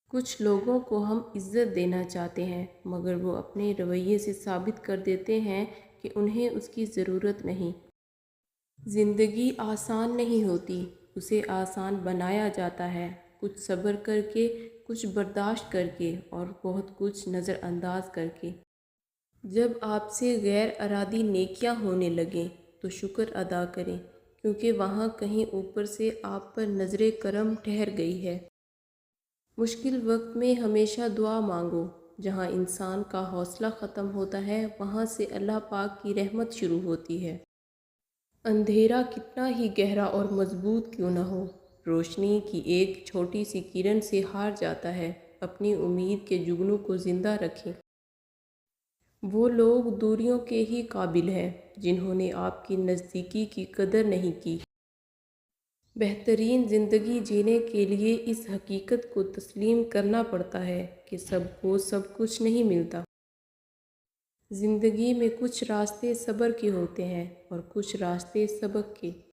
کچھ لوگوں کو ہم عزت دینا چاہتے ہیں مگر وہ اپنے رویے سے ثابت کر دیتے ہیں کہ انہیں اس کی ضرورت نہیں۔ زندگی آسان نہیں ہوتی، اسے آسان بنایا جاتا ہے، کچھ صبر کر کے، کچھ برداشت کر کے اور بہت کچھ نظر انداز کر کے۔ جب آپ سے غیر ارادی نیکیاں ہونے لگیں تو شکر ادا کریں، کیونکہ وہاں کہیں اوپر سے آپ پر نظر کرم ٹھہر گئی ہے۔ مشکل وقت میں ہمیشہ دعا مانگو، جہاں انسان کا حوصلہ ختم ہوتا ہے وہاں سے اللہ پاک کی رحمت شروع ہوتی ہے۔ اندھیرا کتنا ہی گہرا اور مضبوط کیوں نہ ہو، روشنی کی ایک چھوٹی سی کرن سے ہار جاتا ہے۔ اپنی امید کے جگنوں کو زندہ رکھیں۔ وہ لوگ دوریوں کے ہی قابل ہیں جنہوں نے آپ کی نزدیکی کی قدر نہیں کی۔ بہترین زندگی جینے کے لیے اس حقیقت کو تسلیم کرنا پڑتا ہے کہ سب کو سب کچھ نہیں ملتا۔ زندگی میں کچھ راستے صبر کے ہوتے ہیں اور کچھ راستے سبق کے۔